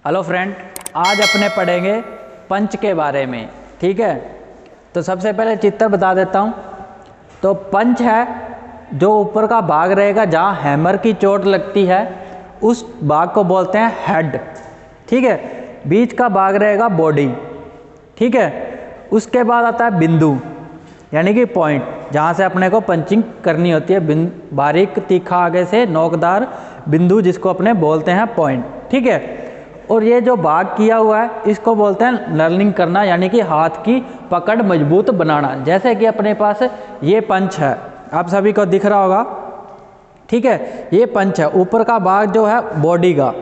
Hello friend, आज अपने पढ़ेंगे पंच के बारे में। ठीक है, तो सबसे पहले चित्र बता देता हूँ। तो पंच है जो ऊपर का भाग रहेगा जहाँ हैमर की चोट लगती है, उस भाग को बोलते हैं हेड। ठीक है, बीच का भाग रहेगा बॉडी। ठीक है, उसके बाद आता है बिंदु यानी कि पॉइंट, जहाँ से अपने को पंचिंग करनी होती है। बारीक तीखा आगे से नोकदार बिंदु जिसको अपने बोलते हैं पॉइंट। ठीक है, और ये जो भाग किया हुआ है इसको बोलते हैं लर्निंग करना, यानी कि हाथ की पकड़ मजबूत बनाना। जैसे कि अपने पास ये पंच है, आप सभी को दिख रहा होगा। ठीक है, ये पंच है, ऊपर का भाग जो है बॉडी का,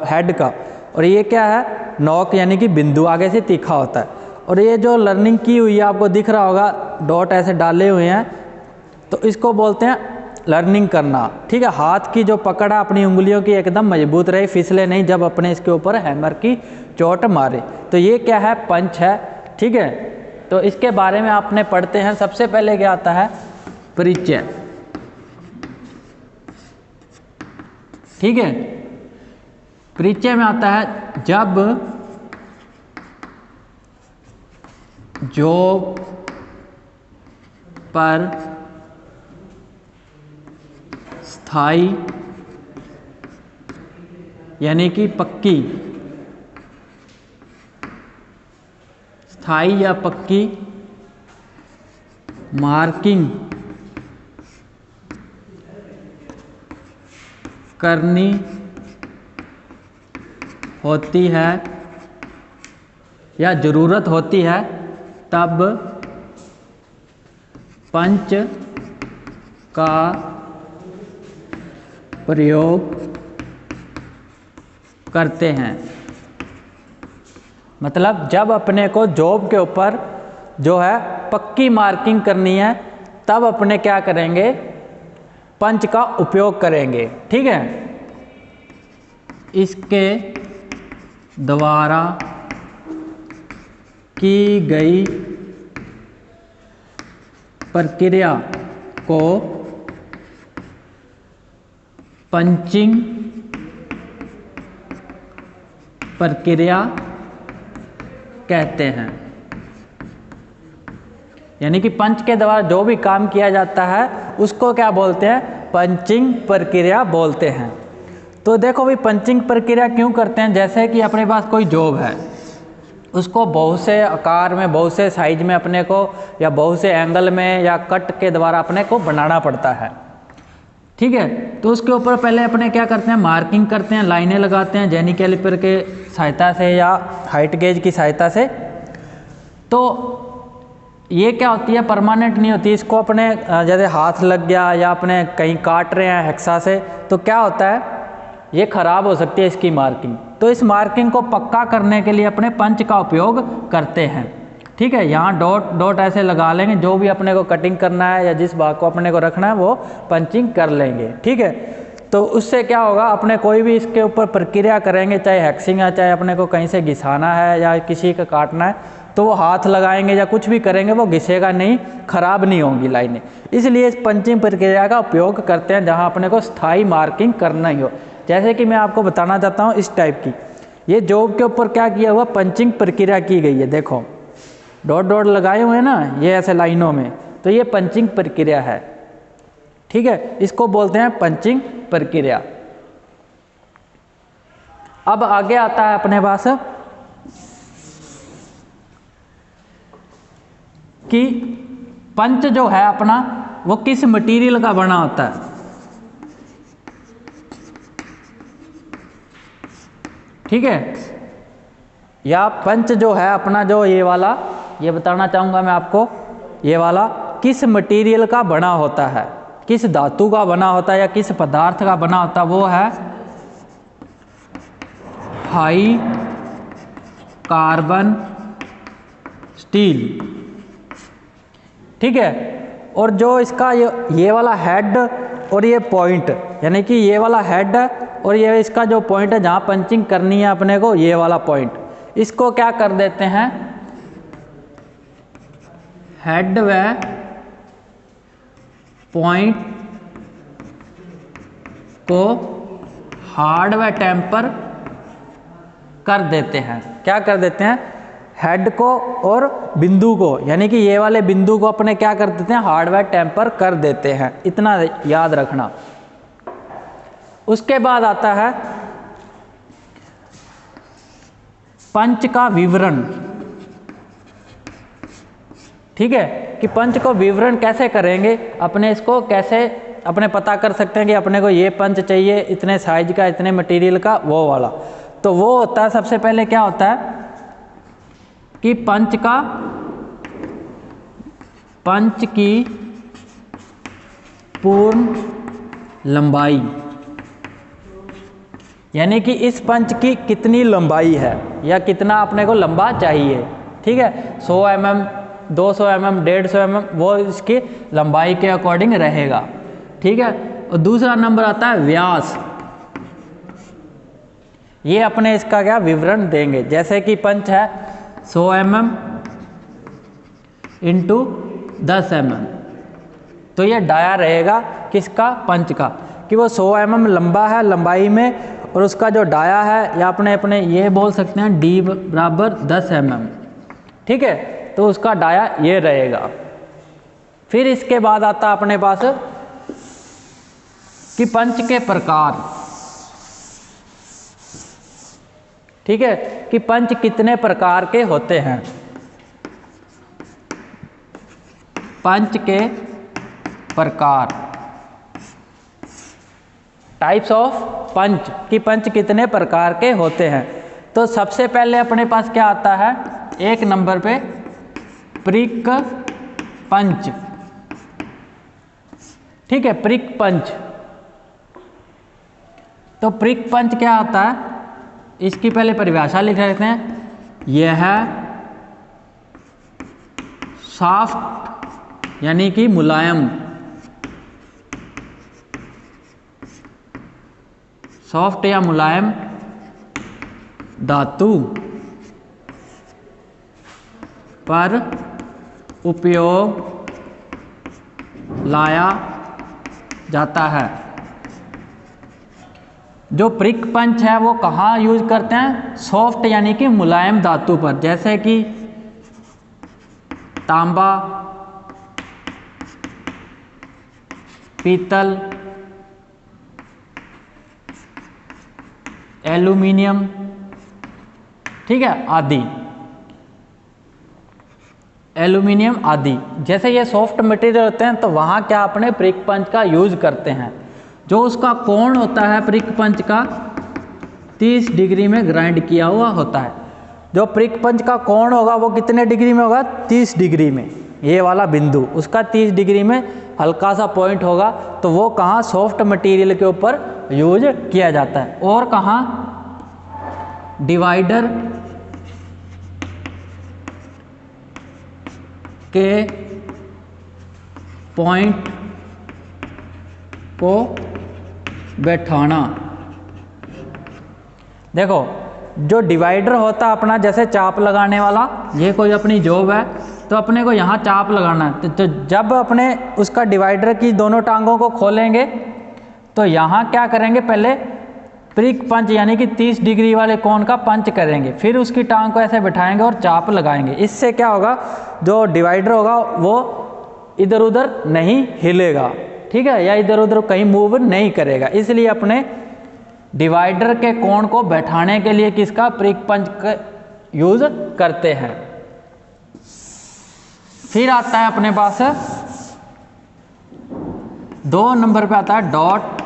हेड का, और ये क्या है, नोक यानी कि बिंदु आगे से तीखा होता है। और ये जो लर्निंग की हुई है आपको दिख रहा होगा, डॉट ऐसे डाले हुए हैं, तो इसको बोलते हैं लर्निंग करना। ठीक है, हाथ की जो पकड़ है अपनी उंगलियों की एकदम मजबूत रहे, फिसले नहीं जब अपने इसके ऊपर हैमर की चोट मारे। तो ये क्या है, पंच है। ठीक है, तो इसके बारे में आपने पढ़ते हैं। सबसे पहले क्या आता है, परिचय। ठीक है, परिचय में आता है जब जॉब पर स्थाई यानी कि पक्की, स्थाई या पक्की मार्किंग करनी होती है या ज़रूरत होती है, तब पंच का प्रयोग करते हैं। मतलब जब अपने को जॉब के ऊपर जो है पक्की मार्किंग करनी है, तब अपने क्या करेंगे, पंच का उपयोग करेंगे। ठीक है, इसके द्वारा की गई प्रक्रिया को पंचिंग प्रक्रिया कहते हैं। यानी कि पंच के द्वारा जो भी काम किया जाता है उसको क्या बोलते हैं, पंचिंग प्रक्रिया बोलते हैं। तो देखो भाई, पंचिंग प्रक्रिया क्यों करते हैं। जैसे कि अपने पास कोई जॉब है, उसको बहुत से आकार में, बहुत से साइज में अपने को, या बहुत से एंगल में, या कट के द्वारा अपने को बनाना पड़ता है। ठीक है, तो उसके ऊपर पहले अपने क्या करते हैं, मार्किंग करते हैं, लाइनें लगाते हैं जेनी कैलिपर के सहायता से या हाइट गेज की सहायता से। तो ये क्या होती है, परमानेंट नहीं होती। इसको अपने जैसे हाथ लग गया या अपने कहीं काट रहे हैं हेक्सा से, तो क्या होता है, ये खराब हो सकती है इसकी मार्किंग। तो इस मार्किंग को पक्का करने के लिए अपने पंच का उपयोग करते हैं। ठीक है, यहाँ डॉट डॉट ऐसे लगा लेंगे, जो भी अपने को कटिंग करना है या जिस भाग को अपने को रखना है वो पंचिंग कर लेंगे। ठीक है, तो उससे क्या होगा, अपने कोई भी इसके ऊपर प्रक्रिया करेंगे, चाहे हैक्सिंग है, चाहे अपने को कहीं से घिसाना है या किसी का काटना है, तो वो हाथ लगाएंगे या कुछ भी करेंगे वो घिसेगा नहीं, खराब नहीं होंगी लाइनें। इसलिए इस पंचिंग प्रक्रिया का उपयोग करते हैं जहाँ अपने को स्थायी मार्किंग करना ही हो। जैसे कि मैं आपको बताना चाहता हूँ इस टाइप की, ये जॉब के ऊपर क्या किया हुआ, पंचिंग प्रक्रिया की गई है। देखो डॉट डॉट लगाए हुए हैं ना, ये ऐसे लाइनों में, तो ये पंचिंग प्रक्रिया है। ठीक है, इसको बोलते हैं पंचिंग प्रक्रिया। अब आगे आता है अपने पास कि पंच जो है अपना वो किस मटेरियल का बना होता है। ठीक है, या पंच जो है अपना, जो ये वाला, ये बताना चाहूँगा मैं आपको, ये वाला किस मटेरियल का बना होता है, किस धातु का बना होता है या किस पदार्थ का बना होता है, वो है हाई कार्बन स्टील। ठीक है, और जो इसका ये वाला हेड और ये पॉइंट, यानी कि ये वाला हेड है और ये इसका जो पॉइंट है जहाँ पंचिंग करनी है अपने को, ये वाला पॉइंट, इसको क्या कर देते हैं, हेड व पॉइंट को हार्ड व टेम्पर कर देते हैं। क्या कर देते हैं? हेड को और बिंदु को, यानी कि ये वाले बिंदु को अपने क्या कर देते हैं? हार्डवेयर टेम्पर कर देते हैं। इतना याद रखना। उसके बाद आता है पंच का विवरण। ठीक है, कि पंच को विवरण कैसे करेंगे, अपने इसको कैसे अपने पता कर सकते हैं कि अपने को ये पंच चाहिए, इतने साइज का, इतने मटेरियल का, वो वाला। तो वो होता है, सबसे पहले क्या होता है कि पंच की पूर्ण लंबाई, यानी कि इस पंच की कितनी लंबाई है या कितना अपने को लंबा चाहिए। ठीक है, 100 mm, 200 mm, 150 mm, वो इसकी लंबाई के अकॉर्डिंग रहेगा। ठीक है, और दूसरा नंबर आता है व्यास। ये अपने इसका क्या विवरण देंगे, जैसे कि पंच है 100 mm इंटू 10 mm, तो ये डाया रहेगा किसका? पंच का, कि वो 100 mm लंबा है लंबाई में, और उसका जो डाया है या अपने ये बोल सकते हैं d बराबर 10 mm। ठीक है, तो उसका डाया ये रहेगा। फिर इसके बाद आता अपने पास कि पंच के प्रकार। ठीक है, कि पंच कितने प्रकार के होते हैं। पंच के प्रकार, टाइप्स ऑफ पंच, कि पंच कितने प्रकार के होते हैं। तो सबसे पहले अपने पास क्या आता है? एक नंबर पे प्रिक पंच। ठीक है, प्रिक पंच। तो प्रिक पंच क्या आता है, इसकी पहले परिभाषा लिख लेते हैं। यह है सॉफ्ट, यानी कि मुलायम, सॉफ्ट या मुलायम धातु पर उपयोग लाया जाता है। जो प्रिक पंच है वो कहाँ यूज करते हैं? सॉफ्ट यानी कि मुलायम धातु पर, जैसे कि तांबा, पीतल, एल्यूमिनियम, ठीक है, आदि, एल्यूमिनियम आदि। जैसे ये सॉफ्ट मटेरियल होते हैं तो वहाँ क्या अपने प्रिक पंच का यूज करते हैं। जो उसका कोण होता है प्रिक पंच का 30 डिग्री में ग्राइंड किया हुआ होता है। जो प्रिक पंच का कोण होगा वो कितने डिग्री में होगा? 30 डिग्री में। ये वाला बिंदु उसका 30 डिग्री में हल्का सा पॉइंट होगा, तो वो कहाँ? सॉफ्ट मटेरियल के ऊपर यूज किया जाता है। और कहाँ? डिवाइडर के पॉइंट को बैठाना। देखो, जो डिवाइडर होता है अपना, जैसे चाप लगाने वाला, ये कोई अपनी जॉब है तो अपने को यहाँ चाप लगाना है। तो जब अपने उसका डिवाइडर की दोनों टांगों को खोलेंगे तो यहाँ क्या करेंगे? पहले प्रिक पंच यानी कि 30 डिग्री वाले कोण का पंच करेंगे, फिर उसकी टांग को ऐसे बिठाएंगे और चाप लगाएंगे। इससे क्या होगा? जो डिवाइडर होगा वो इधर उधर नहीं हिलेगा, ठीक है, या इधर उधर कहीं मूव नहीं करेगा। इसलिए अपने डिवाइडर के कोण को बैठाने के लिए किसका? प्रिक पंच का यूज करते हैं। फिर आता है अपने पास 2 नंबर पे आता है डॉट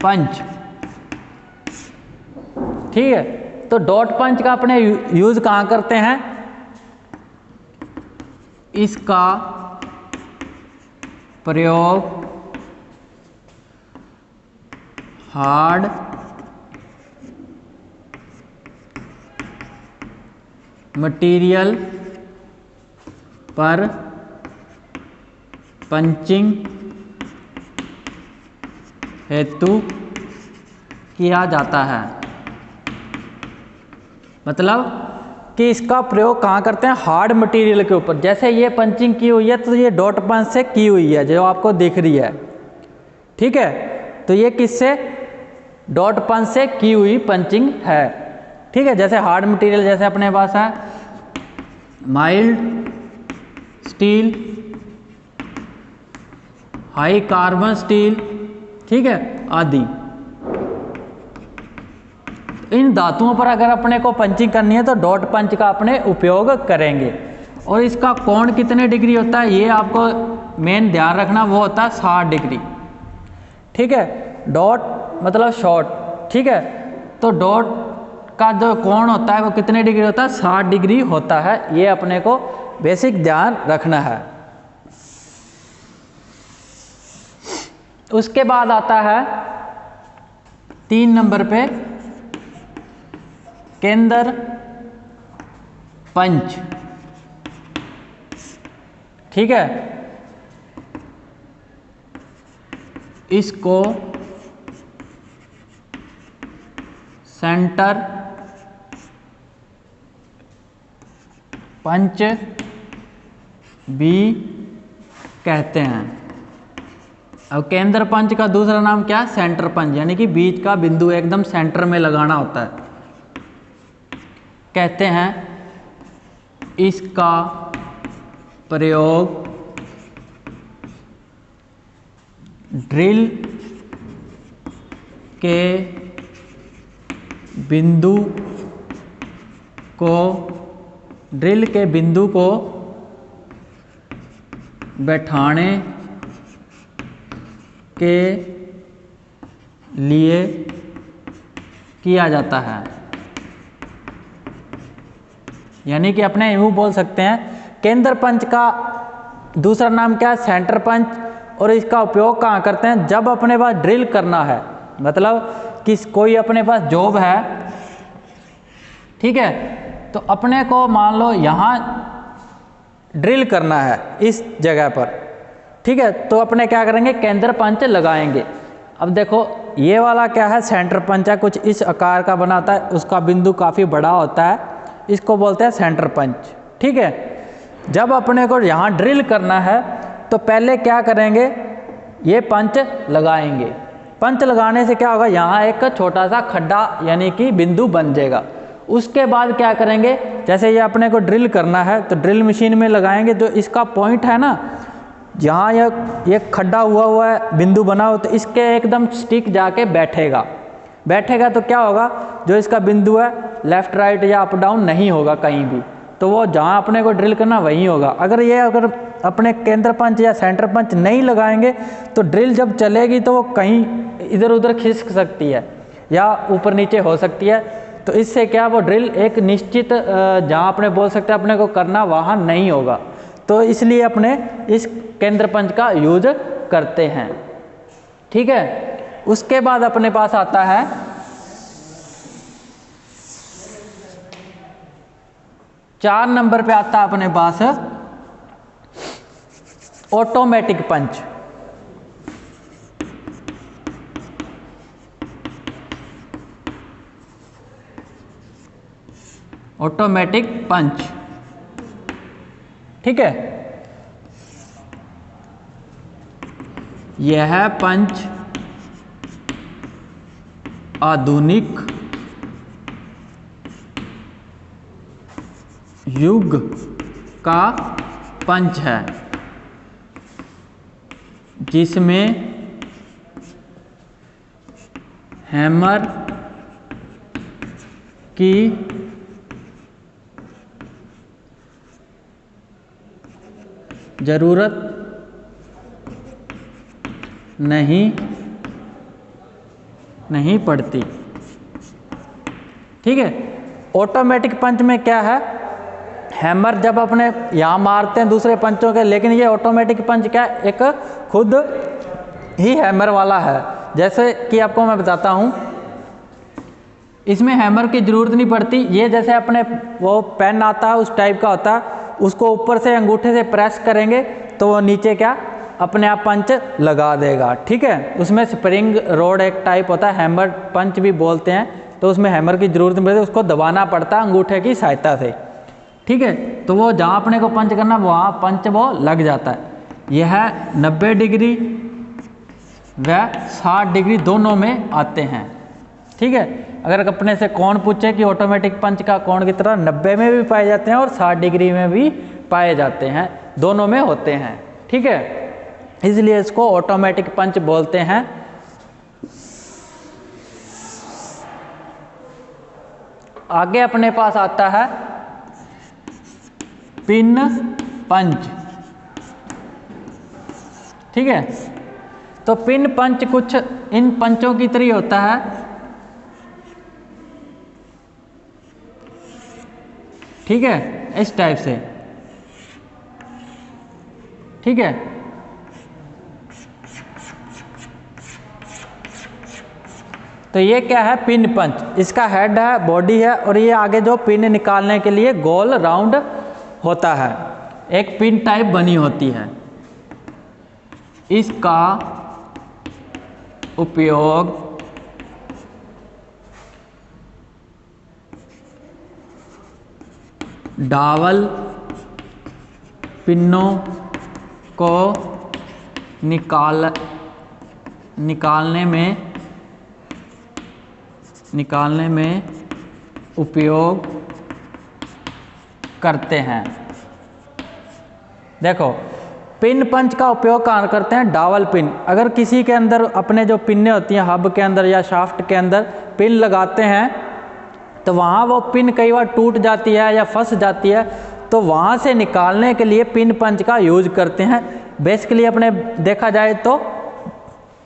पंच। ठीक है, तो डॉट पंच का अपने यूज कहाँ करते हैं? इसका प्रयोग हार्ड मटेरियल पर पंचिंग हेतु किया जाता है। मतलब कि इसका प्रयोग कहाँ करते हैं? हार्ड मटेरियल के ऊपर। जैसे ये पंचिंग की हुई है तो ये डॉट पंच से की हुई है, जो आपको दिख रही है, ठीक है, तो ये किससे? डॉट पंच से की हुई पंचिंग है। ठीक है। जैसे हार्ड मटेरियल जैसे अपने पास है mild steel, high carbon steel, ठीक है, आदि। इन धातुओं पर अगर अपने को पंचिंग करनी है तो डॉट पंच का अपने उपयोग करेंगे। और इसका कोण कितने डिग्री होता है ये आपको मेन ध्यान रखना, वो होता है 60 डिग्री, ठीक है। डॉट मतलब शॉर्ट, ठीक है। तो डॉट का जो कोण होता है वो कितने डिग्री होता है, 60 डिग्री होता है। ये अपने को बेसिक ध्यान रखना है। उसके बाद आता है 3 नंबर पे केंद्र पंच, ठीक है। इसको सेंटर पंच भी कहते हैं। अब केंद्र पंच का दूसरा नाम क्या, सेंटर पंच, यानी कि बीच का बिंदु एकदम सेंटर में लगाना होता है, कहते हैं। इसका प्रयोग ड्रिल के बिंदु को बैठाने के लिए किया जाता है। यानी कि अपने यूँ बोल सकते हैं केंद्र पंच का दूसरा नाम क्या है, सेंटर पंच। और इसका उपयोग कहाँ करते हैं, जब अपने पास ड्रिल करना है, मतलब कि कोई अपने पास जॉब है, ठीक है। तो अपने को मान लो यहाँ ड्रिल करना है इस जगह पर, ठीक है। तो अपने क्या करेंगे, केंद्र पंच लगाएंगे। अब देखो ये वाला क्या है, सेंटर पंच है, कुछ इस आकार का बना होता है, उसका बिंदु काफ़ी बड़ा होता है, इसको बोलते हैं सेंटर पंच, ठीक है। जब अपने को यहाँ ड्रिल करना है तो पहले क्या करेंगे, ये पंच लगाएंगे। पंच लगाने से क्या होगा, यहाँ एक छोटा सा खड्डा यानी कि बिंदु बन जाएगा। उसके बाद क्या करेंगे, जैसे ये अपने को ड्रिल करना है तो ड्रिल मशीन में लगाएंगे, जो इसका पॉइंट है ना, जहाँ ये खड्डा हुआ है, बिंदु बना हो, तो इसके एकदम स्टिक जाके बैठेगा तो क्या होगा, जो इसका बिंदु है लेफ्ट राइट या अप डाउन नहीं होगा कहीं भी, तो वो जहाँ अपने को ड्रिल करना वहीं होगा। अगर अपने केंद्र पंच या सेंटर पंच नहीं लगाएंगे तो ड्रिल जब चलेगी तो वो कहीं इधर उधर खिसक सकती है या ऊपर नीचे हो सकती है। तो इससे क्या, वो ड्रिल एक निश्चित जहाँ अपने बोल सकते हैं अपने को करना, वहाँ नहीं होगा। तो इसलिए अपने इस केंद्र पंच का यूज करते हैं, ठीक है। उसके बाद अपने पास आता है चार नंबर पे आता है अपने पास ऑटोमेटिक पंच। ऑटोमेटिक पंच, ठीक है। यह पंच आधुनिक युग का पंच है, जिसमें हैमर की जरूरत नहीं पड़ती, ठीक है। ऑटोमेटिक पंच में क्या है, हैमर जब अपने यहाँ मारते हैं दूसरे पंचों के, लेकिन ये ऑटोमेटिक पंच क्या है, एक खुद ही हैमर वाला है। जैसे कि आपको मैं बताता हूँ, इसमें हैमर की ज़रूरत नहीं पड़ती। ये जैसे अपने वो पेन आता है उस टाइप का होता है, उसको ऊपर से अंगूठे से प्रेस करेंगे तो वो नीचे क्या अपने आप पंच लगा देगा, ठीक है। उसमें स्प्रिंग रोड एक टाइप होता है, हैमर पंच भी बोलते हैं, तो उसमें हैमर की ज़रूरत नहीं पड़ती, उसको दबाना पड़ता है अंगूठे की सहायता से, ठीक है। तो वो जहाँ अपने को पंच करना वहाँ पंच वो लग जाता है। यह 90 डिग्री व 60 डिग्री दोनों में आते हैं, ठीक है। अगर अपने से कोण पूछे कि ऑटोमेटिक पंच का कोण कितना, 90 में भी पाए जाते हैं और 60 डिग्री में भी पाए जाते हैं, दोनों में होते हैं। ठीक है, इसलिए इसको ऑटोमेटिक पंच बोलते हैं। आगे अपने पास आता है पिन पंच। ठीक है, तो पिन पंच कुछ इन पंचों की तरह होता है। ठीक है, इस टाइप से। ठीक है, तो ये क्या है, पिन पंच। इसका हेड है, बॉडी है, और ये आगे जो पिन निकालने के लिए गोल राउंड होता है, एक पिन टाइप बनी होती है। इसका उपयोग डावल पिनों को निकालने में उपयोग करते हैं। देखो, पिन पंच का उपयोग कहाँ करते हैं, डावल पिन। अगर किसी के अंदर अपने जो पिनें होती हैं, हब के अंदर या शाफ्ट के अंदर पिन लगाते हैं, तो वहाँ वो पिन कई बार टूट जाती है या फंस जाती है, तो वहाँ से निकालने के लिए पिन पंच का यूज करते हैं। बेसिकली अपने देखा जाए तो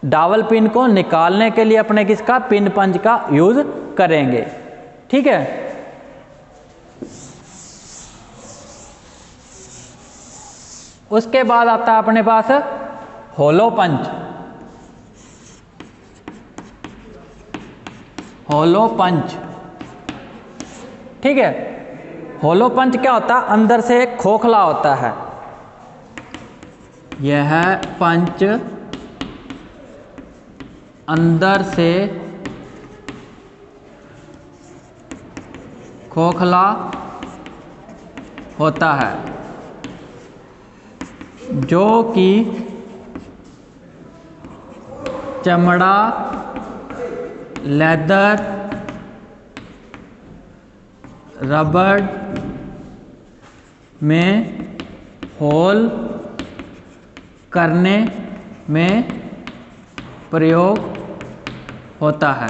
डावल पिन को निकालने के लिए अपने किसका, पिन पंच का यूज करेंगे। ठीक है, उसके बाद आता है अपने पास होलो पंच। होलो पंच, ठीक है, होलो पंच क्या होता है, अंदर से एक खोखला होता है। यह पंच अंदर से खोखला होता है, जो कि चमड़ा, लेदर, रबड़ में होल करने में प्रयोग होता है।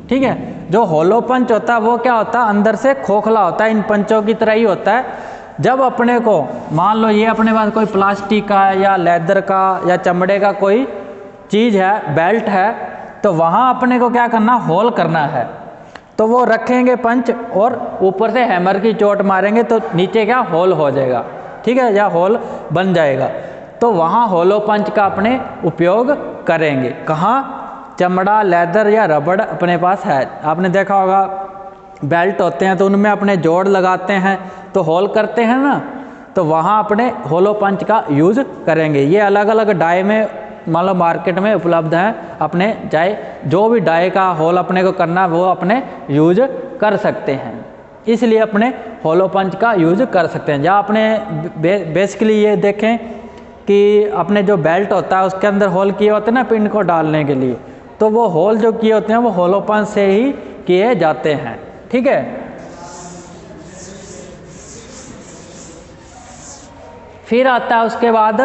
ठीक है, जो होलो पंच होता है वो क्या होता है, अंदर से खोखला होता है, इन पंचों की तरह ही होता है। जब अपने को मान लो ये अपने पास कोई प्लास्टिक का या लेदर का या चमड़े का कोई चीज़ है, बेल्ट है, तो वहाँ अपने को क्या करना, होल करना है। तो वो रखेंगे पंच और ऊपर से हैमर की चोट मारेंगे तो नीचे क्या, होल हो जाएगा। ठीक है, या होल बन जाएगा। तो वहाँ होलो पंच का अपने उपयोग करेंगे। कहाँ, चमड़ा, लेदर या रबड़ अपने पास है। आपने देखा होगा बेल्ट होते हैं तो उनमें अपने जोड़ लगाते हैं तो होल करते हैं ना, तो वहाँ अपने होलो पंच का यूज़ करेंगे। ये अलग अलग डाई में मान लो मार्केट में उपलब्ध हैं, अपने चाहे जो भी डाई का होल अपने को करना वो अपने यूज कर सकते हैं, इसलिए अपने होलो पंच का यूज कर सकते हैं। जहाँ अपने बेसिकली ये देखें कि अपने जो बेल्ट होता है उसके अंदर होल किए होते हैं ना पिन को डालने के लिए, तो वो होल जो किए होते हैं वो होलो पंच से ही किए जाते हैं। ठीक है, फिर आता है उसके बाद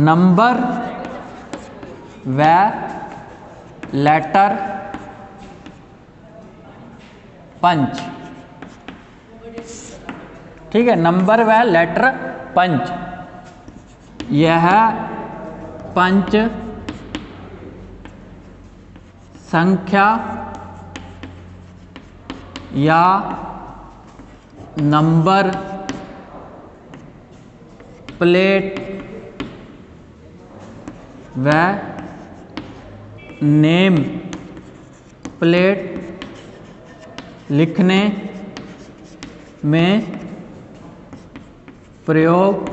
नंबर व लेटर पंच। ठीक है, नंबर व लेटर पंच। यह पंच संख्या या नंबर प्लेट व नेम प्लेट लिखने में प्रयोग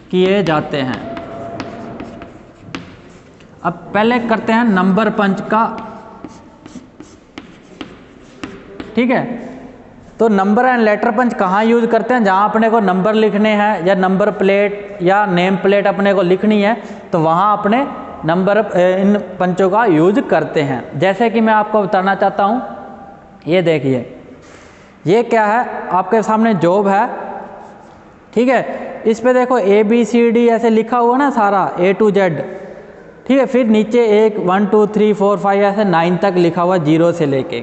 किए जाते हैं। अब पहले करते हैं नंबर पंच का। ठीक है, तो नंबर एंड लेटर पंच कहाँ यूज करते हैं, जहाँ अपने को नंबर लिखने हैं या नंबर प्लेट या नेम प्लेट अपने को लिखनी है तो वहाँ अपने नंबर इन पंचों का यूज करते हैं। जैसे कि मैं आपको बताना चाहता हूँ, ये देखिए, ये क्या है, आपके सामने जॉब है, ठीक है। इस पे देखो ABCD ऐसे लिखा हुआ ना सारा A to Z, ठीक है। फिर नीचे 1 2 3 4 5 ऐसे 9 तक लिखा हुआ 0 से लेके,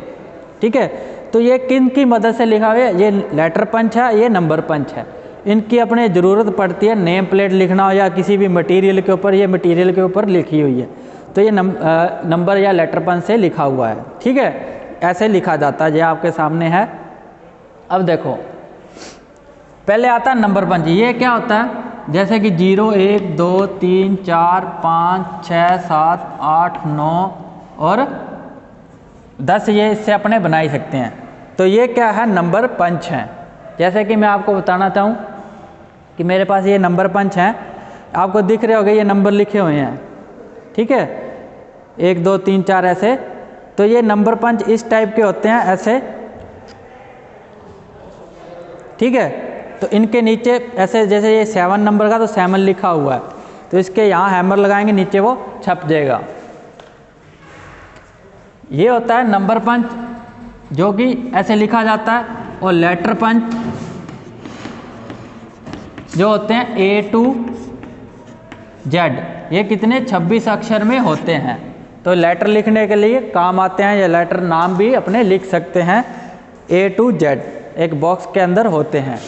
ठीक है। तो ये किन की मदद से लिखा हुआ है? ये लेटर पंच है, ये नंबर पंच है। इनकी अपने ज़रूरत पड़ती है नेम प्लेट लिखना हो या किसी भी मटेरियल के ऊपर, ये मटेरियल के ऊपर लिखी हुई है तो ये नंबर या लेटर पंच से लिखा हुआ है, ठीक है। ऐसे लिखा जाता है, ये आपके सामने है। अब देखो, पहले आता है नंबर पंच। ये क्या होता है? जैसे कि 0 1 2 3 4 5 6 7 8 9 और 10, ये इससे अपने बना ही सकते हैं। तो ये क्या है? नंबर पंच हैं। जैसे कि मैं आपको बताना चाहूँ कि मेरे पास ये नंबर पंच हैं, आपको दिख रहे होंगे ये नंबर लिखे हुए हैं, ठीक है, 1 2 3 4 ऐसे। तो ये नंबर पंच इस टाइप के होते हैं, ऐसे, ठीक है। तो इनके नीचे ऐसे, जैसे ये 7 नंबर का तो 7 लिखा हुआ है, तो इसके यहाँ हैमर लगाएंगे, नीचे वो छप जाएगा। ये होता है नंबर पंच, जो कि ऐसे लिखा जाता है। और लेटर पंच जो होते हैं A to Z, ये कितने 26 अक्षर में होते हैं। तो लेटर लिखने के लिए काम आते हैं, या लेटर नाम भी अपने लिख सकते हैं। A to Z एक बॉक्स के अंदर होते हैं,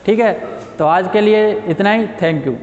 ठीक है। तो आज के लिए इतना ही, थैंक यू।